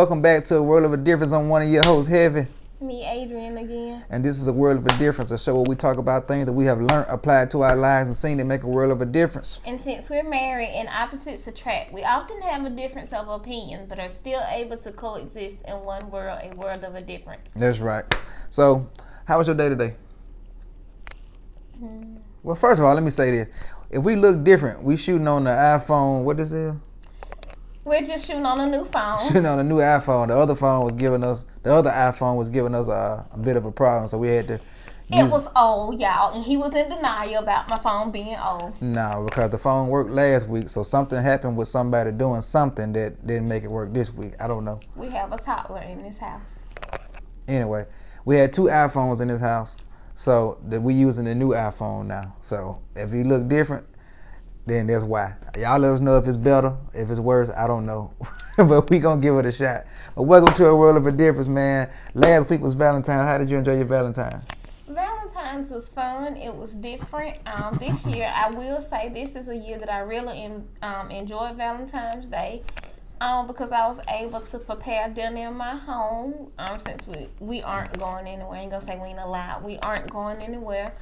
welcome back to A World of a Difference. I'm one of your hosts, Heavy. Me, Adrian, again. And this is A World of a Difference, a show where we talk about things that we have learned, applied to our lives, and seen that make a world of a difference. And since we're married and opposites attract, we often have a difference of opinion, but are still able to coexist in one world, a world of a difference. That's right. So, how was your day today? Well, first of all, let me say this. If we look different, we shooting on the iPhone, what is it? We're just shooting on a new phone. Shooting on a new iPhone. The other iPhone was giving us a bit of a problem, so we had to It was old, y'all, and he was in denial about my phone being old. No, because the phone worked last week, so something happened with somebody doing something that didn't make it work this week. I don't know. We have a toddler in this house. Anyway, we had 2 iPhones in this house, so that we using the new iPhone now. So if you look different, then that's why. Y'all let us know if it's better, if it's worse, I don't know. But we gonna give it a shot. But welcome to A World of a Difference, man. Last week was Valentine's. How did you enjoy your Valentine's? Valentine's was fun. It was different. This year, I will say this is a year that I really enjoyed Valentine's Day because I was able to prepare dinner in my home since we aren't going anywhere. I ain't gonna say we ain't allowed. We aren't going anywhere.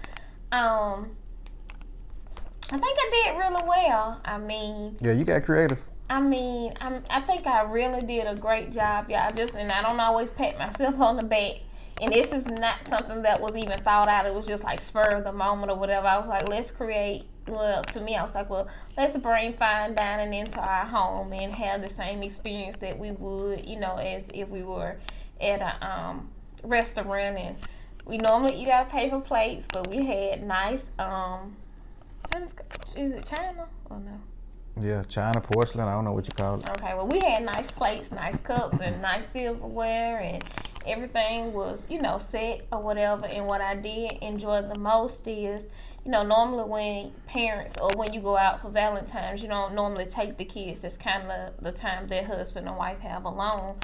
I think I did really well. I mean... Yeah, you got creative. I think I really did a great job, y'all. And I don't always pat myself on the back. And this is not something that was even thought out. It was just like spur of the moment or whatever. I was like, let's create... Well, to me, I was like, well, let's bring fine dining into our home and have the same experience that we would, as if we were at a restaurant. And we normally eat out of paper plates, but we had nice... Is it China or no? Yeah, China, porcelain, I don't know what you call it. Okay, well, we had nice plates, nice cups, and nice silverware, and everything was, set or whatever. And what I did enjoy the most is, normally when parents or when you go out for Valentine's, you don't normally take the kids. That's kind of the time their husband and wife have alone.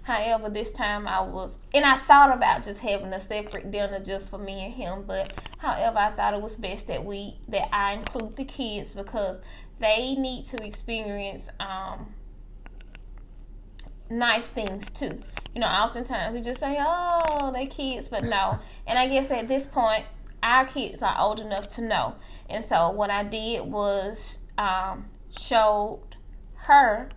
However, this time I thought about just having a separate dinner just for me and him, but however, I thought it was best that I include the kids because they need to experience nice things too. Oftentimes we just say, oh, they kids, but no. And I guess at this point, our kids are old enough to know. And so what I did was showed her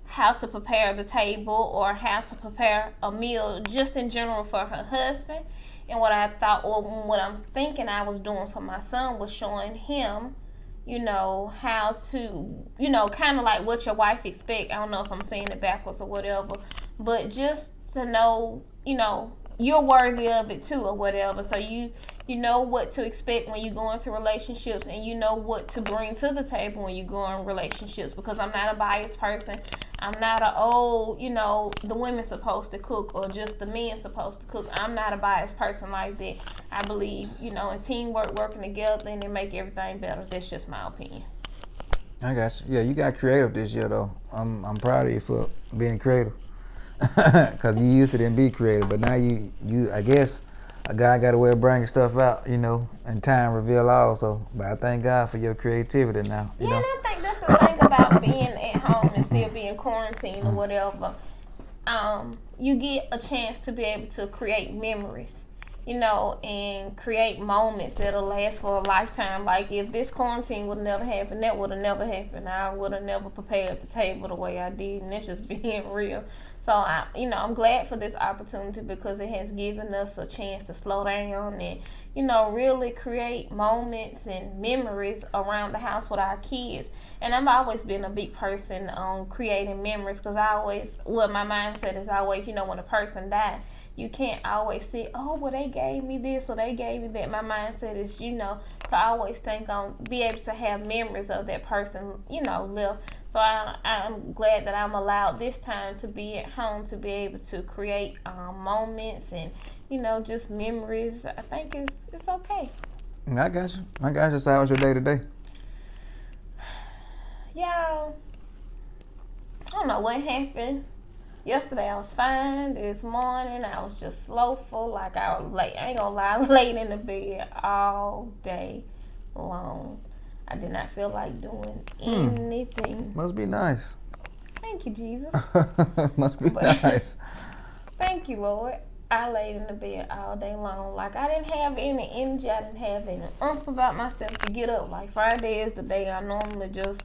how to prepare the table or how to prepare a meal just in general for her husband. And what I thought, or what I'm thinking I was doing for my son was showing him, how to, kind of like what your wife expect. I don't know if I'm saying it backwards or whatever, but just to know, you're worthy of it too or whatever. So you know what to expect when you go into relationships, and you know what to bring to the table when you go in relationships, because I'm not a biased person. I'm not the women's supposed to cook or just the men's supposed to cook. I'm not a biased person like that. I believe, in teamwork, working together, and it make everything better. That's just my opinion. I got you. Yeah, you got creative this year, though. I'm proud of you for being creative. Because you used to didn't be creative, but now you I guess a guy got a way of bringing stuff out, and time reveal all. So, but I thank God for your creativity now. And I think that's the thing about being at home and still being quarantined or whatever. You get a chance to be able to create memories, and create moments that'll last for a lifetime. Like if this quarantine would have never happened, that would have never happened. I would have never prepared the table the way I did, and that's just being real. So I'm glad for this opportunity because it has given us a chance to slow down and, really create moments and memories around the house with our kids. And I've always been a big person on creating memories because my mindset is always, when a person dies, you can't always say, oh, well, they gave me this or they gave me that. My mindset is, to always think on, be able to have memories of that person, live. So I'm glad that I'm allowed this time to be at home to be able to create moments and, just memories. I think it's okay. I got you. So how was your day today? Y'all, I don't know what happened. Yesterday I was fine. This morning I was just slowful. Like I was late. I ain't gonna lie, laid in the bed all day long. I did not feel like doing anything. Must be nice. I Thank you, Jesus. Must be nice. Thank you, Lord. I laid in the bed all day long. Like, I didn't have any energy. I didn't have any oomph about myself to get up. Like, Friday is the day I normally just,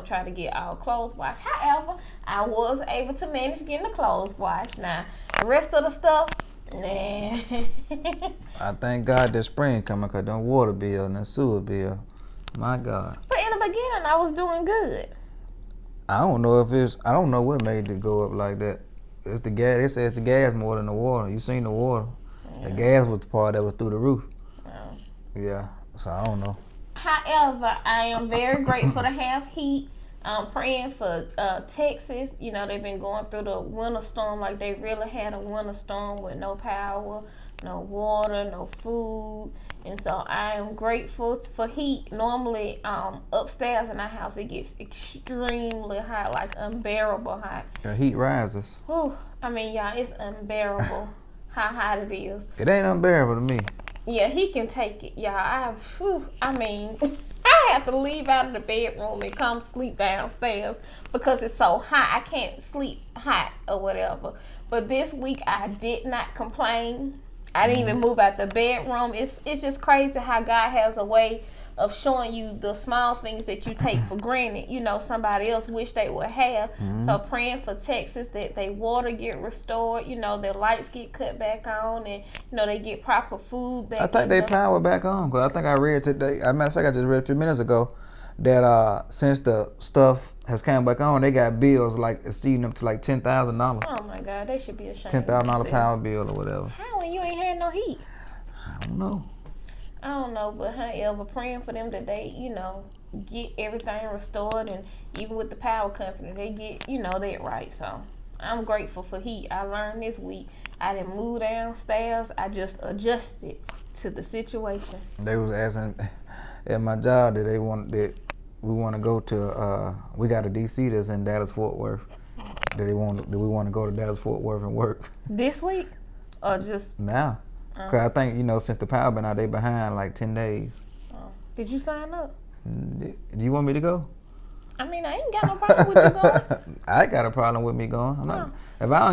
try to get all clothes washed. However, I was able to manage getting the clothes washed. Now, the rest of the stuff, nah. I thank God that spring coming because them water bill and the sewer bill, my God. But in the beginning, I was doing good. I don't know what made it go up like that. It's the gas. They say it's the gas more than the water. You seen the water. Yeah. The gas was the part that was through the roof. Oh. Yeah, so I don't know. However, I am very grateful to have heat. I'm praying for Texas. They've been going through the winter storm. Like, they really had a winter storm with no power, no water, no food. And so I am grateful for heat. Normally, upstairs in our house, it gets extremely hot, like unbearable hot. The heat rises. Whew. I mean, y'all, it's unbearable how hot it is. It ain't unbearable to me. Yeah, he can take it, y'all. I have to leave out of the bedroom and come sleep downstairs because it's so hot. I can't sleep hot or whatever. But this week, I did not complain. I didn't even move out the bedroom. It's just crazy how God has a way of showing you the small things that you take for granted. Somebody else wish they would have. Mm-hmm. So praying for Texas that their water get restored, their lights get cut back on, and they get proper food back. I think they power back on because I think I read today. As a matter of fact, I just read a few minutes ago that since the stuff has come back on, they got bills like exceeding them to like $10,000. Oh my God, they should be ashamed. $10,000 power bill or whatever. How when you ain't had no heat? I don't know. But however, praying for them that they, get everything restored, and even with the power company, they get, that right. So I'm grateful for heat. I learned this week. I didn't move downstairs. I just adjusted to the situation. They was asking at my job that we want to go to. We got a DC that's in Dallas Fort Worth. Do we want to go to Dallas Fort Worth and work this week, or just now? Cause I think since the power been out, they behind like 10 days. Oh. Did you sign up? Do you want me to go? I mean, I ain't got no problem with you going. I got a problem with me going. I'm not. If I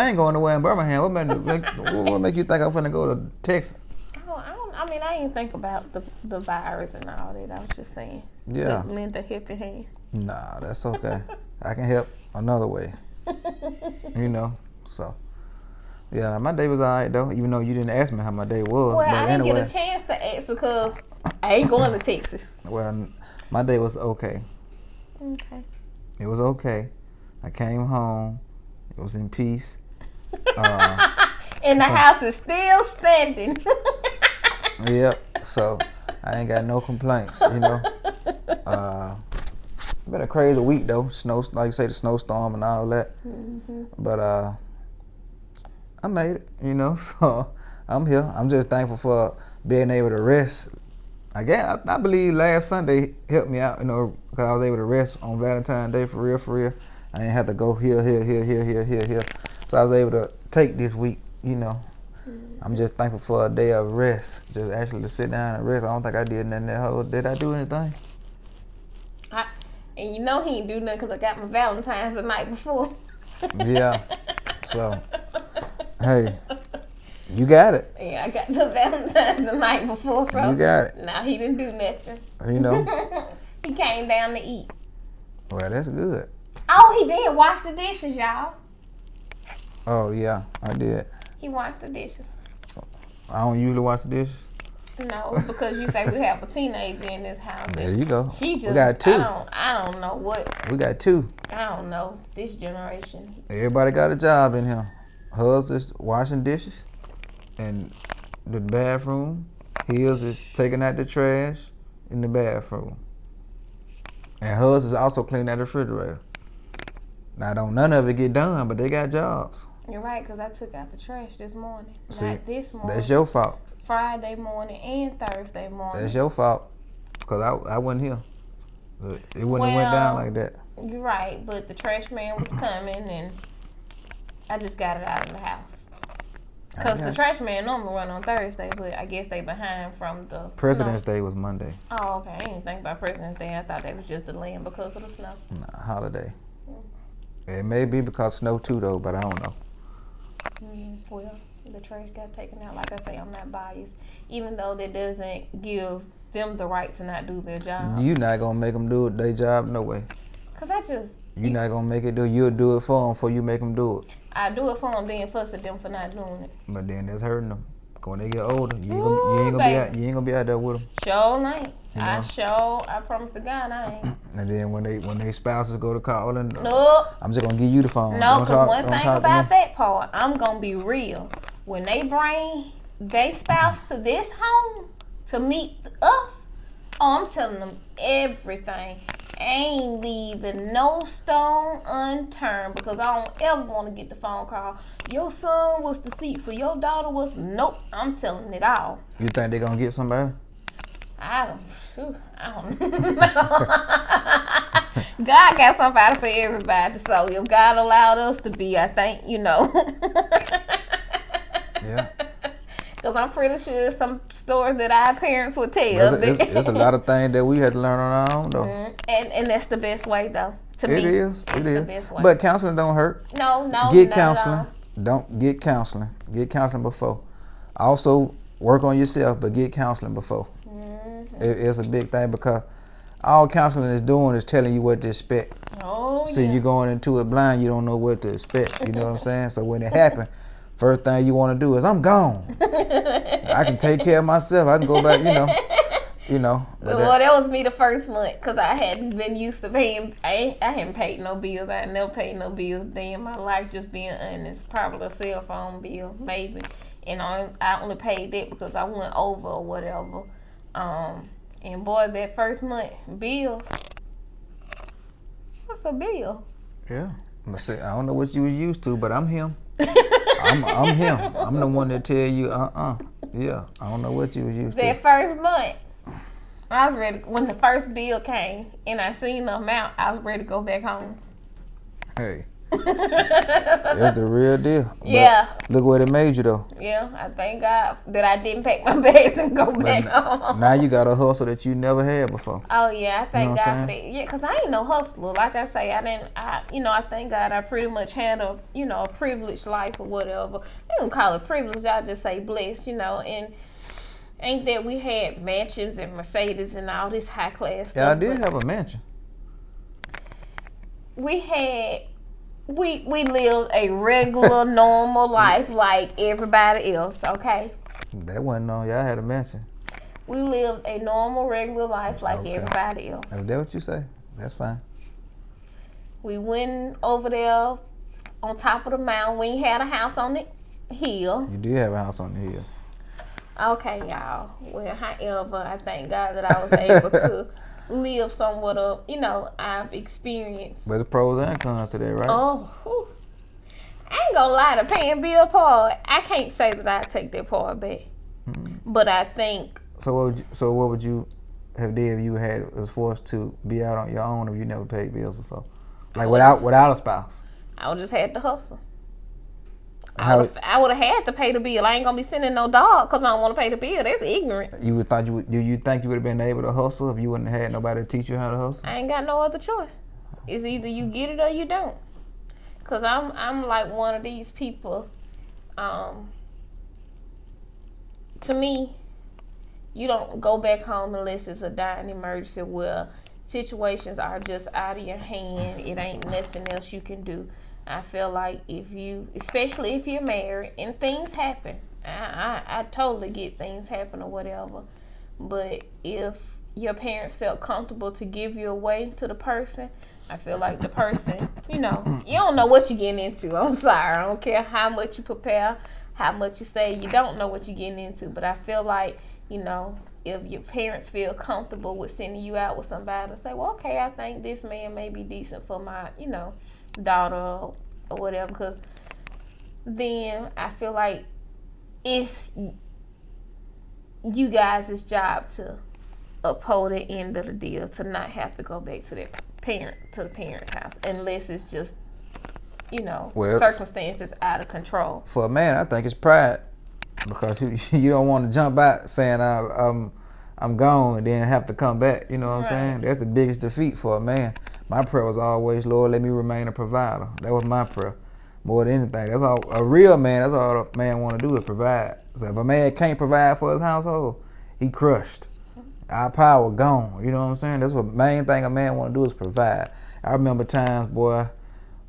ain't going nowhere in Birmingham, what make you think I'm finna go to Texas? I didn't think about the virus and all that. I was just saying. Yeah. Lend a helping hand. Nah, that's okay. I can help another way. So. Yeah, my day was alright though, even though you didn't ask me how my day was. Well, I didn't get a chance to ask because I ain't going to Texas. Well, my day was okay. Okay. It was okay. I came home. It was in peace. And the house is still standing. Yep. So I ain't got no complaints. Been a crazy week though. Snow, like you say, the snowstorm and all that. Mm-hmm. But I made it, so I'm here. I'm just thankful for being able to rest. Again, I believe last Sunday helped me out, because I was able to rest on Valentine's Day for real. I didn't have to go here. So I was able to take this week, I'm just thankful for a day of rest, just actually to sit down and rest. I don't think I did nothing that whole. Did I do anything? And he ain't do nothing because I got my Valentine's the night before. Yeah, so. Hey, you got it. Yeah, I got the Valentine's the night before. So you got it. Nah, he didn't do nothing. He came down to eat. Well, that's good. Oh, he did wash the dishes, y'all. Oh, yeah, I did. He washed the dishes. I don't usually wash the dishes? No, because you say we have a teenager in this house. There you go. She just, we got two. I don't know what. We got two. I don't know. This generation. Everybody got a job in here. Hers is washing dishes in the bathroom. His is taking out the trash in the bathroom. And hers is also cleaning out the refrigerator. Now, don't none of it get done, but they got jobs. You're right, because I took out the trash this morning. See, not this morning. That's your fault. Friday morning and Thursday morning. That's your fault, because I wasn't here. It wouldn't have went down like that. You're right, but the trash man was coming, and I just got it out of the house. Because the trash man normally run on Thursday, but I guess they behind from the President's snow. Day was Monday. Oh, okay. I didn't think about President's Day. I thought that was just delaying because of the snow. Nah, holiday. It may be because snow too, though, but I don't know. Well, the trash got taken out. Like I say, I'm not biased, even though that doesn't give them the right to not do their job. You not gonna make them do it their job no way. Cause I just you not gonna make it do. You'll do it for them before you make them do it. I do it for them, then fuss at them for not doing it. But then that's hurting them. When they get older, you ain't gonna be out there with them. Sure ain't. You know? I promise to God I ain't. And then when they spouses go to calling, nope. I'm just gonna give you the phone. No, because one thing about that part, I'm gonna be real. When they bring their spouse to this home to meet us, I'm telling them everything. Ain't leaving no stone unturned, because I don't ever want to get the phone call. Your son was deceitful. Your daughter was. Nope. I'm telling it all. You think they gonna get somebody? I don't know. God got somebody for everybody. So if God allowed us to be, I think, Yeah. Because I'm pretty sure some stories that our parents would tell. It's a lot of things that we had to learn on our own, though. And that's the best way, though. To me, it is. the best way. But counseling don't hurt. No. Get counseling. Don't get counseling. Get counseling before. Also work on yourself, but get counseling before. It's a big thing, because all counseling is doing is telling you what to expect. So you're going into it blind. You don't know what to expect. You know what I'm saying? So when it happens, first thing you want to do is, I'm gone. I can take care of myself. I can go back, Well, that was me the first month, because I hadn't been used to paying. I hadn't paid no bills. I never paid no bills day in my life, just being honest. Probably a cell phone bill, maybe. And I only paid that because I went over or whatever. And boy, that first month, bills. What's a bill? Yeah. I don't know what you were used to, but I'm him. I'm him. I'm the one that tell you, Yeah, I don't know what you was used to. That first month, I was ready. When the first bill came and I seen the amount, I was ready to go back home. Hey. That's the real deal. Yeah. But look what it made you, though. Yeah, I thank God that I didn't pack my bags and go back home. Now you got a hustle that you never had before. Oh yeah, I thank God for that. Yeah, because I ain't no hustler. Like I say, I thank God I pretty much had a privileged life or whatever. I don't call it privilege. I just say blessed. And ain't that we had mansions and Mercedes and all this high class stuff. Yeah, I did have a mansion. We lived a regular, normal life like everybody else, okay? That wasn't on. Y'all had a mansion. We lived a normal, regular life like everybody else. Is that what you say? That's fine. We went over there on top of the mountain. We had a house on the hill. You did have a house on the hill. Okay, y'all. Well, however, I thank God that I was able to live somewhat of, I've experienced. But the pros and cons to that, right? Oh, whew. I ain't gonna lie, the paying bill part, I can't say that I take that part back. But I think. So what would you have did if you was forced to be out on your own if you never paid bills before? Like without a spouse? I would just had to hustle. I would have had to pay the bill. I ain't gonna be sending no dog because I don't want to pay the bill. That's ignorant. Do you think you would have been able to hustle if you wouldn't have had nobody to teach you how to hustle? I ain't got no other choice. It's either you get it or you don't. Cause I'm like one of these people. To me, you don't go back home unless it's a dying emergency where situations are just out of your hand. It ain't nothing else you can do. I feel like especially if you're married and things happen, I totally get things happen or whatever. But if your parents felt comfortable to give you away to the person, I feel like the person, you don't know what you're getting into. I'm sorry. I don't care how much you prepare, how much you say. You don't know what you're getting into. But I feel like, if your parents feel comfortable with sending you out with somebody to say, well, okay, I think this man may be decent for my, daughter or whatever, because then I feel like it's you guys' job to uphold the end of the deal, to not have to go back to the parent's house, unless it's just circumstances out of control. For a man, I think it's pride, because you don't want to jump out saying I'm I'm gone and then have to come back. You know what I'm Right. saying? That's the biggest defeat for a man. My prayer was always, Lord, let me remain a provider. That was my prayer. More than anything. That's all a real man, that's all a man want to do is provide. So if a man can't provide for his household, he crushed. Our power gone. You know what I'm saying? That's what main thing a man want to do is provide. I remember times, boy,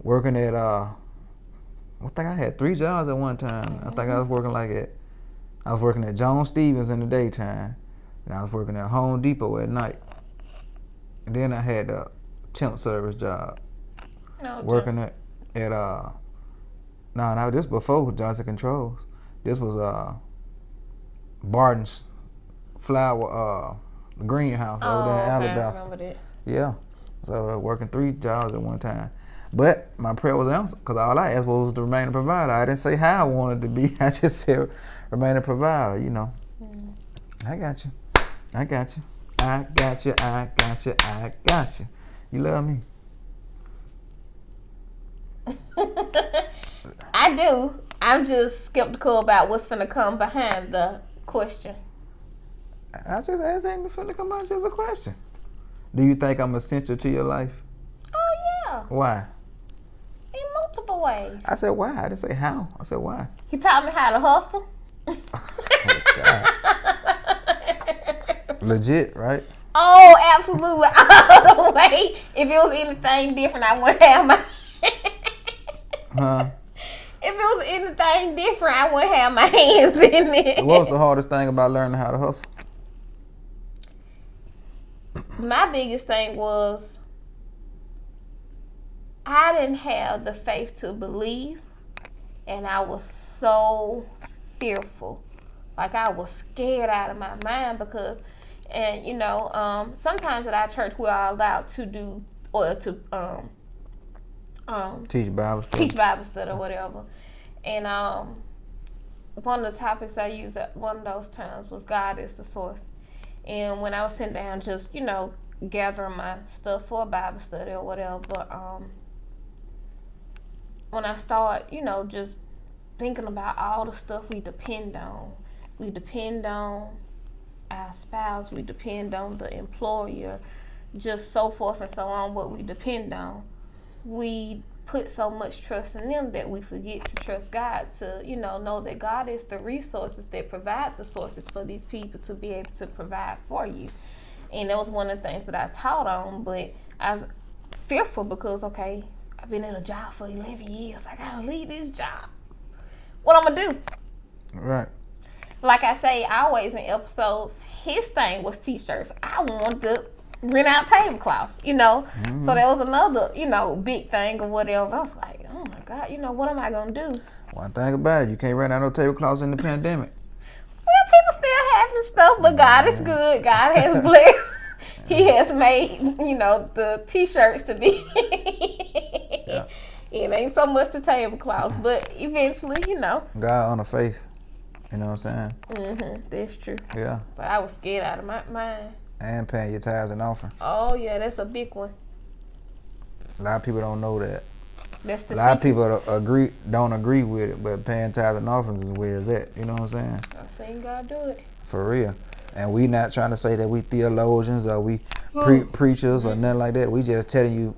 working at I think I had 3 jobs at one time. I think I was working I was working at John Stevens in the daytime, and I was working at Home Depot at night. And then I had a temp service job. Working at no, this before Johnson Controls. This was Barton's flower greenhouse over there in Alabama. I remember that. Yeah, so working 3 jobs at one time. But my prayer was answered because all I asked was to remain a provider. I didn't say how I wanted to be. I just said remain a provider. You know. I got you. I got you. I got you. I got you. I got you. You love me. I do. I'm just skeptical about what's finna come behind the question. I just asked ain't finna come out just a question. Do you think I'm essential to your life? Oh yeah. Why? In multiple ways. I said why. I didn't say how. I said why. He taught me how to hustle. Oh, God. Legit, right? Oh, absolutely. All the way. If it was anything different, I wouldn't have my Huh? If it was anything different, I wouldn't have my hands in it. What was the hardest thing about learning how to hustle? My biggest thing was I didn't have the faith to believe, and I was so fearful. Like I was scared out of my mind because, and you know, sometimes at our church we are allowed to do or to Teach Bible study or whatever. And one of the topics I used at one of those times was God is the source. And when I was sitting down just, you know, gathering my stuff for a Bible study or whatever, when I start, you know, just thinking about all the stuff we depend on our spouse, we depend on the employer, just so forth and so on, what we depend on. We put so much trust in them that we forget to trust God to, you know that God is the resources that provide the sources for these people to be able to provide for you. And that was one of the things that I taught on, but I was fearful because, okay, I've been in a job for 11 years. I gotta leave this job. What I'm gonna do? Right. Like I say always in episodes, his thing was t-shirts. I wanted to rent out tablecloths, you know. Mm-hmm. So that was another, you know, big thing or whatever. I was like, oh my God, you know, what am I gonna do? One thing about it, you can't rent out no tablecloths in the pandemic. Well, people still having stuff, but God is good. God has blessed. He has made, you know, the t-shirts to be. Yeah. It ain't so much the tablecloths, but eventually, you know. God honor faith. You know what I'm saying? That's true. Yeah. But I was scared out of my mind. And paying your tithes and offerings. Oh yeah, that's a big one. A lot of people don't know that. That's the A lot of secret. people don't agree with it, but paying tithes and offerings is where it's at. You know what I'm saying? I've seen God do it. For real. And we not trying to say that we theologians or we preachers or nothing like that. We just telling you,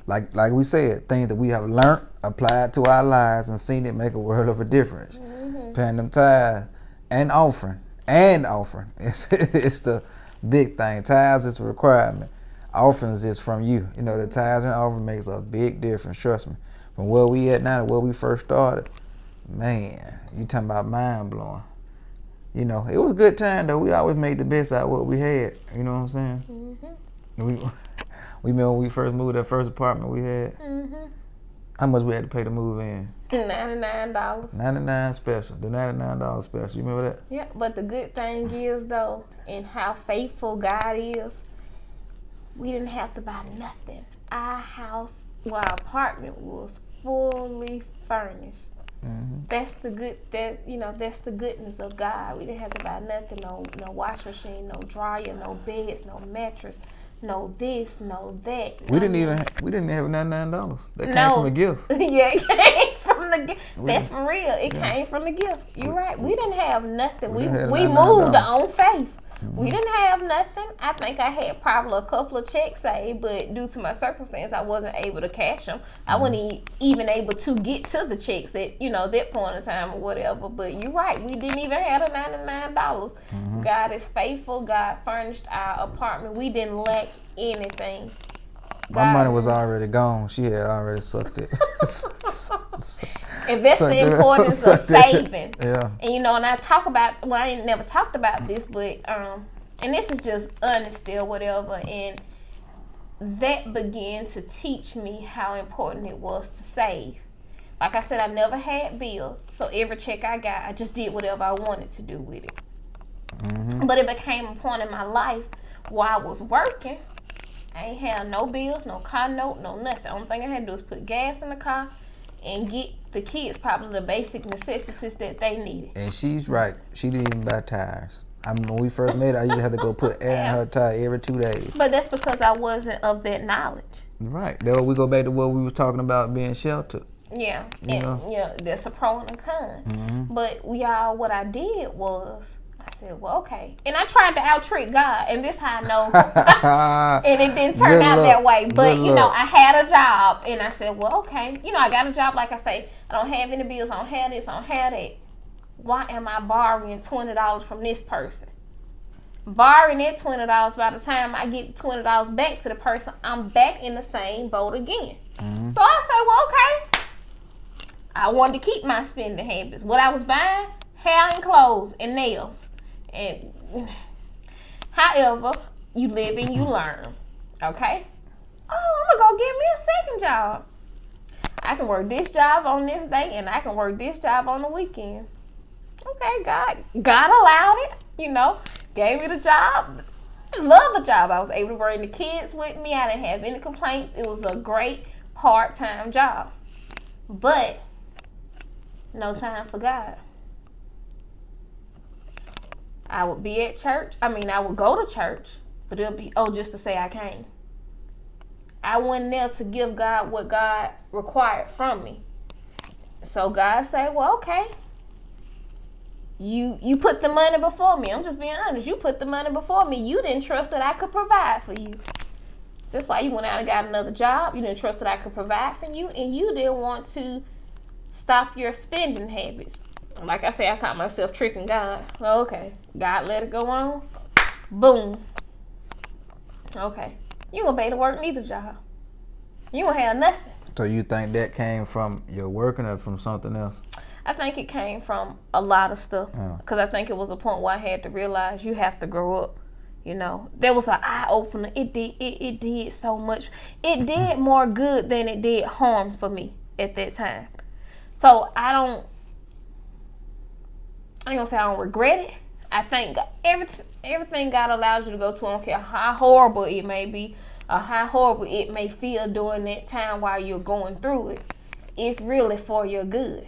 like we said, things that we have learned, applied to our lives, and seen it make a world of a difference. Paying them tithes and offering. It's the big thing. Tithes is a requirement. Offerings is from you. You know, the tithes and offering makes a big difference. Trust me. From where we at now to where we first started, man, you talking about mind blowing. You know, it was a good time though. We always made the best out of what we had. You know what I'm saying? We remember when we first moved that first apartment we had. How much we had to pay to move in? $99. 99 special. The $99 special. You remember that? Yeah, but the good thing is though, and how faithful God is, we didn't have to buy nothing. Our house, our apartment was fully furnished. That's the goodness of God. We didn't have to buy nothing, no washing machine, no dryer, no beds, no mattress, no this, no that. We didn't have $99. That came from a gift. Yeah, it came from the gift. That's for real. It came from the gift. You're right. We didn't have nothing. We didn't have moved $99. on faith. We didn't have nothing. I think I had probably a couple of checks saved, but due to my circumstance, I wasn't able to cash them. I wasn't even able to get to the checks at, that point in time or whatever. But you're right. We didn't even have the $99. God is faithful. God furnished our apartment. We didn't lack anything. My money was already gone. She had already sucked it. And that's the importance of saving. Yeah. And and I talk about, well, I ain't never talked about this, but and this is just honesty or whatever, and that began to teach me how important it was to save. Like I said, I never had bills, so every check I got, I just did whatever I wanted to do with it. But it became a point in my life where I was working. I ain't had no bills, no car note, no nothing. The only thing I had to do was put gas in the car and get the kids probably the basic necessities that they needed. And she's right. She didn't even buy tires. I mean, when we first met, I usually had to go put air in her tire every 2 days. But that's because I wasn't of that knowledge. Right. Then we go back to what we were talking about, being sheltered. Yeah. That's a pro and a con. But what I did was, I said, well, okay. And I tried to out-trick God, and this how I know. And it didn't turn out that way. But, I had a job, and I said, well, okay. I got a job, like I say, I don't have any bills, I don't have this, I don't have that. Why am I borrowing $20 from this person? Borrowing that $20, by the time I get $20 back to the person, I'm back in the same boat again. So I said, well, okay. I wanted to keep my spending habits. What I was buying, hair and clothes and nails. And however, you live and you learn. Okay? Oh, I'm gonna go get me a second job. I can work this job on this day and I can work this job on the weekend. Okay, God allowed it, gave me the job. I love the job. I was able to bring the kids with me. I didn't have any complaints. It was a great part-time job. But no time for God. I would be at church. I would go to church, but it'll be, just to say I came. I wasn't there to give God what God required from me. So God said, well, okay. You put the money before me. I'm just being honest. You put the money before me. You didn't trust that I could provide for you. That's why you went out and got another job. You didn't trust that I could provide for you, and you didn't want to stop your spending habits. Like I said, I caught myself tricking God. Well, okay. God let it go on. Boom. Okay. You gonna pay to work neither job. You gonna have nothing. So you think that came from your working or from something else? I think it came from a lot of stuff. Because I think it was a point where I had to realize you have to grow up. There was an eye opener. It did so much. It did more good than it did harm for me at that time. So I ain't gonna say I don't regret it. I think everything God allows you to go to, I don't care how horrible it may be or how horrible it may feel during that time while you're going through it, it's really for your good.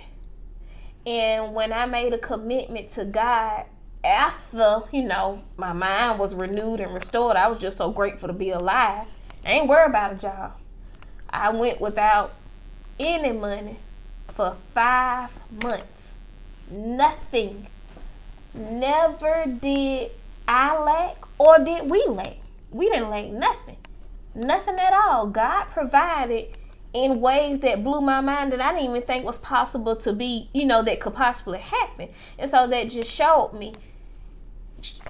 And when I made a commitment to God after, my mind was renewed and restored, I was just so grateful to be alive. I ain't worried about a job. I went without any money for 5 months. Nothing. Never did I lack or did we lack. We didn't lack nothing. Nothing at all. God provided in ways that blew my mind that I didn't even think was possible to be, that could possibly happen. And so that just showed me.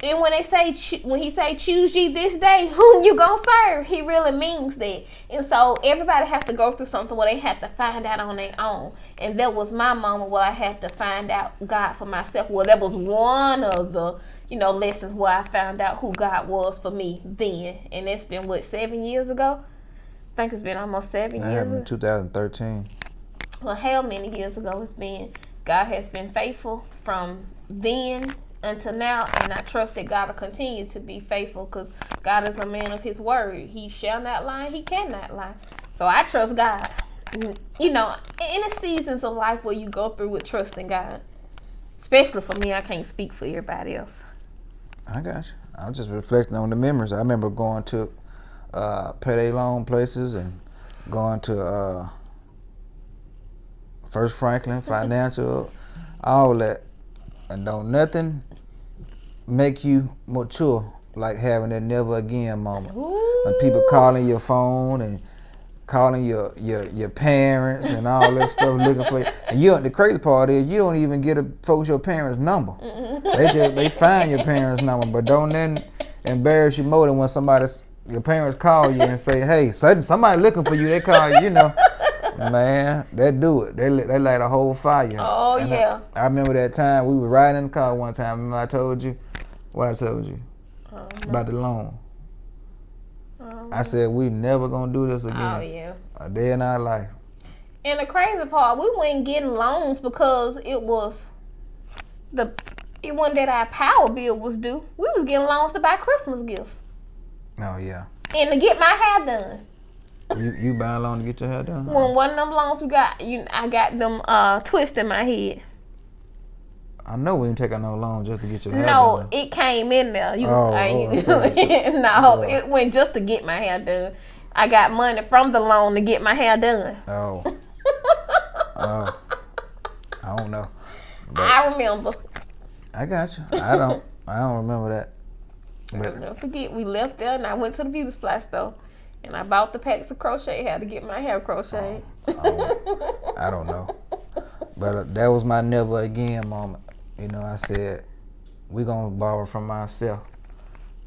And when he say choose ye this day whom you gonna serve, he really means that. And so everybody has to go through something where they have to find out on their own. And that was my moment where I had to find out God for myself. Well, that was one of the lessons where I found out who God was for me then. And it's been 7 years ago. I think it's been almost 7 years. Happened in 2013. Well, how many years ago it's been? God has been faithful from then until now, and I trust that God will continue to be faithful because God is a man of his word. He shall not lie, he cannot lie. So I trust God. In the seasons of life where you go through with trusting God, especially for me, I can't speak for everybody else. I got you. I'm just reflecting on the memories. I remember going to payday loan places and going to First Franklin, Financial, all that. And don't nothing make you mature, like having that never again moment. Ooh. When people calling your phone and calling your parents and all that stuff looking for you. And the crazy part is you don't even get folks your parents' number. They find your parents' number, but don't then embarrass you more than when your parents call you and say, hey, somebody looking for you. They call you, man, they do it. They light a whole fire. Oh, and yeah. I remember that time we were riding in the car one time. Remember I told you what I told you about the loan. I said we never gonna do this again. Oh yeah. A day in our life. And the crazy part, we weren't getting loans because it wasn't that our power bill was due. We was getting loans to buy Christmas gifts. Oh yeah. And to get my hair done. You buy a loan to get your hair done? When one of them loans we got, I got them twists in my head. I know we didn't take out no loan just to get your hair done. No, it came in there. No, it went just to get my hair done. I got money from the loan to get my hair done. Oh. I don't know. I remember. I got you. I don't remember that. But I'll never forget, we left there and I went to the beauty supply store and I bought the packs of crochet hair to get my hair crocheted. I don't know. But that was my never again moment. I said, we're going to borrow from ourselves.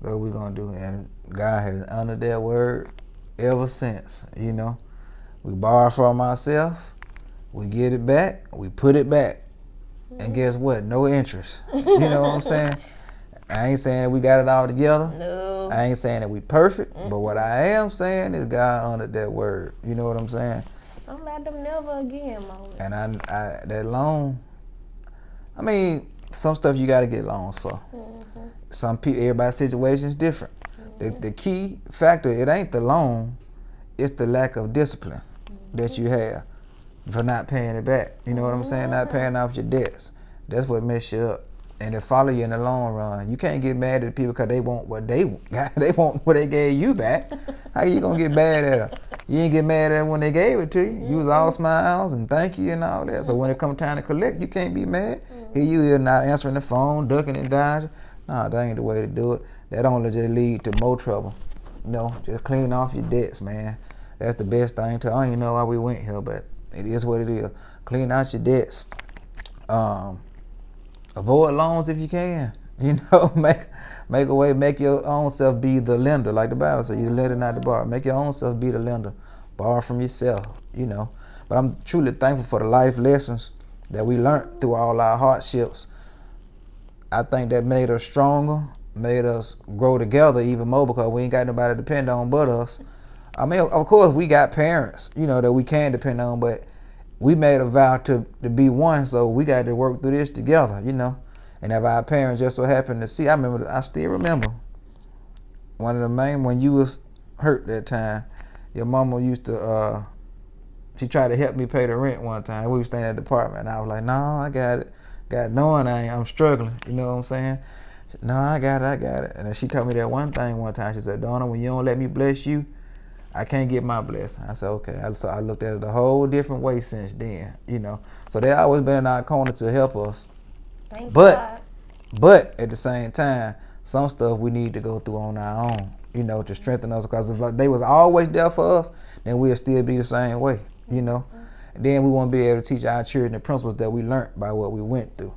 That's what we're going to do. And God has honored that word ever since, We borrow from ourselves, we get it back, we put it back. And guess what? No interest. You know what I'm saying? I ain't saying that we got it all together. No. I ain't saying that we perfect. But what I am saying is God honored that word. You know what I'm saying? Don't let them never again moment. And I that loan, I mean, some stuff you got to get loans for. Some people, everybody's situation is different. The key factor, it ain't the loan, it's the lack of discipline that you have for not paying it back. You know what I'm saying? Not paying off your debts. That's what mess you up. And it follow you in the long run. You can't get mad at people because they want what they got. They want what they gave you back. How you gonna get mad at them? You ain't get mad at them when they gave it to you. You was all smiles and thank you and all that. So when it come time to collect, you can't be mad. Here you is not answering the phone, ducking and dodging. Nah, that ain't the way to do it. That only just lead to more trouble. Just clean off your debts, man. That's the best thing to. I don't even know why we went here, but it is what it is. Clean out your debts. Avoid loans if you can. Make a way. Make your own self be the lender, like the Bible says. You the lender, not the borrower. Make your own self be the lender. Borrow from yourself. But I'm truly thankful for the life lessons that we learned through all our hardships. I think that made us stronger, made us grow together even more because we ain't got nobody to depend on but us. I mean, of course, we got parents, that we can depend on, but we made a vow to be one, so we got to work through this together, And if our parents just so happened to see, I still remember one of the main, when you was hurt that time, your mama used to, she tried to help me pay the rent one time. We was staying at the apartment, and I was like, no, I got it. Knowing I'm struggling, you know what I'm saying? No, I got it. And then she told me that one thing one time. She said, Donna, when you don't let me bless you, I can't get my blessing. I said, okay. So I looked at it a whole different way since then, So they always been in our corner to help us. Thank God. But at the same time, some stuff we need to go through on our own, to strengthen us. Because if they was always there for us, then we'll still be the same way, And then we won't be able to teach our children the principles that we learned by what we went through.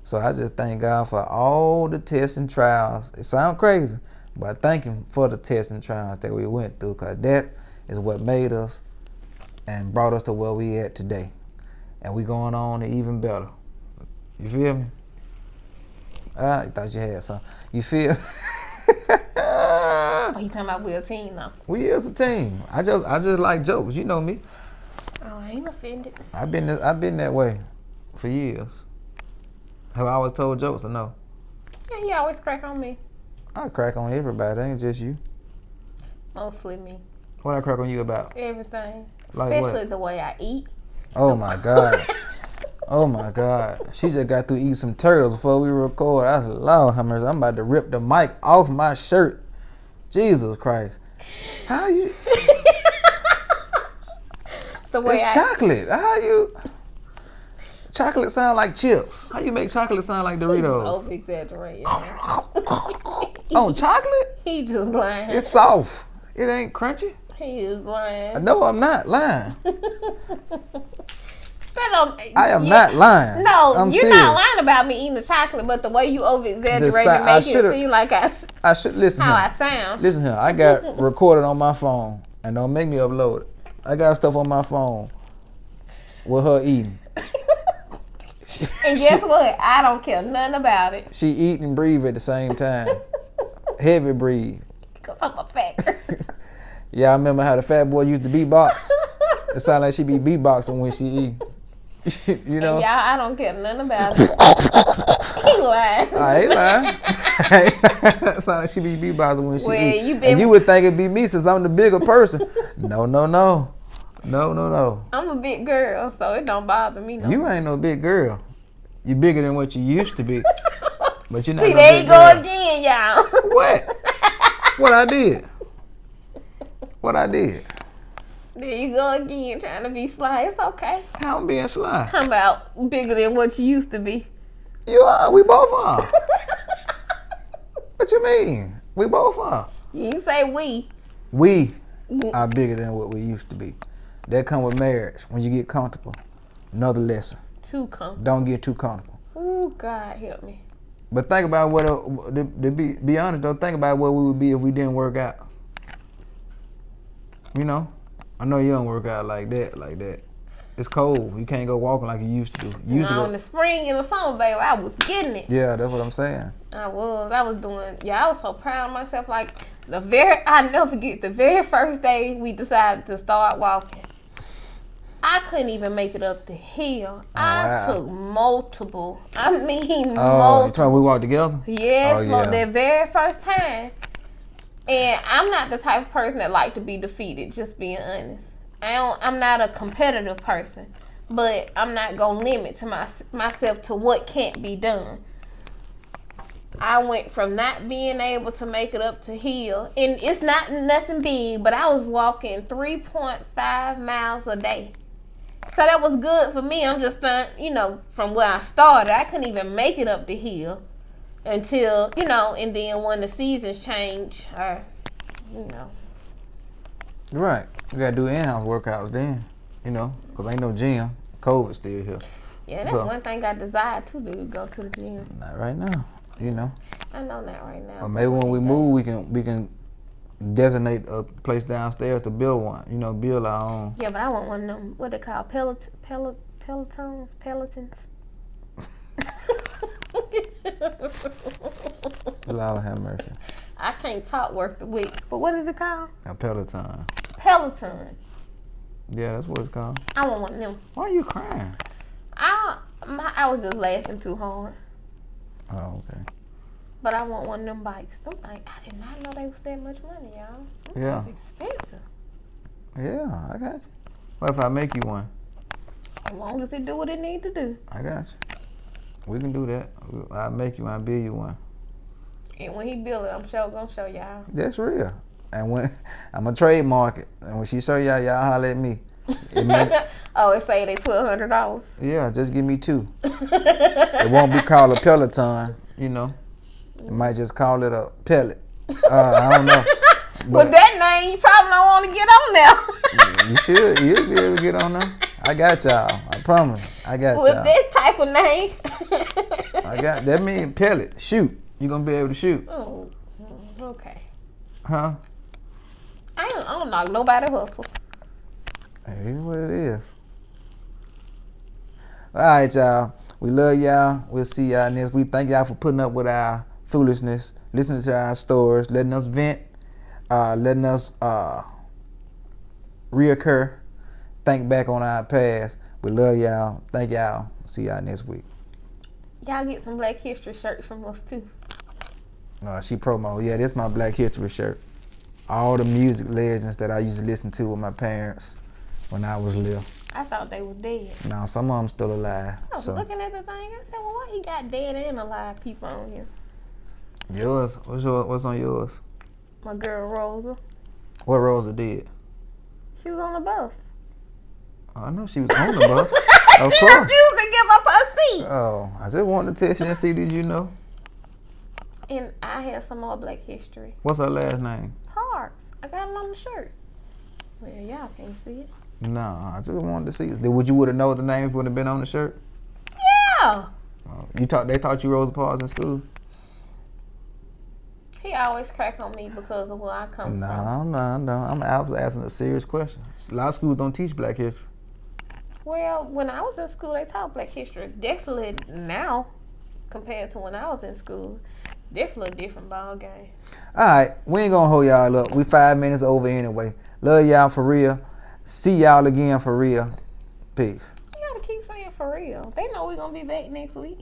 So I just thank God for all the tests and trials. It sounds crazy, but I thank Him for the tests and trials that we went through, because that is what made us and brought us to where we at today. And we going on to even better. You feel me? You thought you had some. You feel? Oh, you talking about we a team now? We is a team. I just like jokes. You know me. Oh, I ain't offended. I've been that way for years. Have I always told jokes or no? Yeah, you always crack on me. I crack on everybody. It ain't just you. Mostly me. What I crack on you about? Everything. Like especially what? The way I eat. Oh my God. Oh my God. She just got through eating some turtles before we record. I said, Lord have mercy, I'm about to rip the mic off my shirt. Jesus Christ. How you? The way it's chocolate. How you? Chocolate sound like chips. How you make chocolate sound like Doritos? Over exaggerate. On chocolate? He just lying. It's soft. It ain't crunchy. He is lying. No, I'm not lying. I am yeah, not lying. No, I'm you're serious. not lying about me eating the chocolate, but the way you over exaggerate and make it seem like I should listen. how here. I sound. Listen here. I got recorded on my phone, and don't make me upload it. I got stuff on my phone with her eating. And guess what? I don't care nothing about it. She eat and breathe at the same time. Heavy breathe. Cause I'm a fat. Yeah, I remember how the fat boy used to beatbox. It sounded like she be beatboxing when she eat. You know? And y'all, I don't care nothing about it. He lying. I ain't lying. It sound like she be beatboxing when she eat. And you would think it'd be me since I'm the bigger person. No. I'm a big girl, so it don't bother me no. You ain't no big girl. You bigger than what you used to be. But you're not See, no there big you go girl. again, y'all. What? What I did? What I did? There you go again, trying to be sly. It's okay. How I'm being sly? Talking about bigger than what you used to be. You are. We both are. What you mean? We both are. You ain't say we. We are bigger than what we used to be. That come with marriage. When you get comfortable. Another lesson. Too comfortable. Don't get too comfortable. Ooh, God help me. But think about what, to be honest though, think about what we would be if we didn't work out. You know? I know you don't work out like that. It's cold. You can't go walking like you used to do. In the spring and the summer, baby, I was getting it. Yeah, that's what I'm saying. I was doing, I was so proud of myself. Like, I never forget, the very first day we decided to start walking, I couldn't even make it up the hill. I took multiple. Oh, you talking we walked together? Yes, look, that very first time. And I'm not the type of person that like to be defeated, just being honest. I'm not a competitive person, but I'm not going to limit to myself to what can't be done. I went from not being able to make it up to hill, and it's not nothing big, but I was walking 3.5 miles a day. So that was good for me. I'm just, from where I started, I couldn't even make it up the hill until, and then when the seasons change, Right. You got to do in-house workouts then, because ain't no gym. COVID still here. Yeah, that's one thing I desire to do, go to the gym. Not right now, I know not right now. Or maybe when we move, we can designate a place downstairs to build one, build our own. Yeah, but I want one of them, what they call, Pelotons? Lord have mercy. I can't talk worth the week, but what is it called? A Peloton. Peloton. Yeah, that's what it's called. I want one of them. Why are you crying? I was just laughing too hard. Oh, okay. But I want one of them bikes. Them things, I did not know they was that much money, y'all. Yeah. It's expensive. Yeah, I got you. What if I make you one? As long as it do what it need to do. I got you. We can do that. I'll make you one. I'll build you one. And when he build it, I'm sure gonna show y'all. That's real. And when I'm gonna trademark it, and when she show y'all holler at me. It say they $1,200. Yeah, just give me two. It won't be called a Peloton, It might just call it a pellet. I don't know. With that name, you probably don't want to get on there. You should. You'll be able to get on there. I got y'all. I promise. I got y'all. With this type of name. That means pellet. Shoot. You're going to be able to shoot. Oh, okay. Huh? I don't knock nobody hustle. It is what it is. All right, y'all. We love y'all. We'll see y'all next week. Thank y'all for putting up with our foolishness, listening to our stories, letting us vent, letting us reoccur, think back on our past. We love y'all. Thank y'all. See y'all next week. Y'all get some Black History shirts from us too. She promo. Yeah, this is my Black History shirt. All the music legends that I used to listen to with my parents when I was little. I thought they were dead. No, some of them still alive. I was looking at the thing. I said, well, why he got dead and alive people on here? Yours? What's on yours? My girl Rosa. What Rosa did? She was on the bus. I know she was on the bus. Of She course. refused to give up her seat. Oh, I just wanted to test you and see, did you know? And I had some more Black history. What's her last name? Parks. I got it on the shirt. Well, y'all can't see it. No, I just wanted to see. Would you would have known the name if it would have been on the shirt? Yeah. They taught you Rosa Parks in school? He always crack on me because of where I come from. No. I was asking a serious question. A lot of schools don't teach Black history. Well, when I was in school, they taught Black history. Definitely now, compared to when I was in school, definitely a different ball game. All right, we ain't gonna hold y'all up. We 5 minutes over anyway. Love y'all for real. See y'all again for real. Peace. You gotta keep saying for real. They know we're gonna be back next week.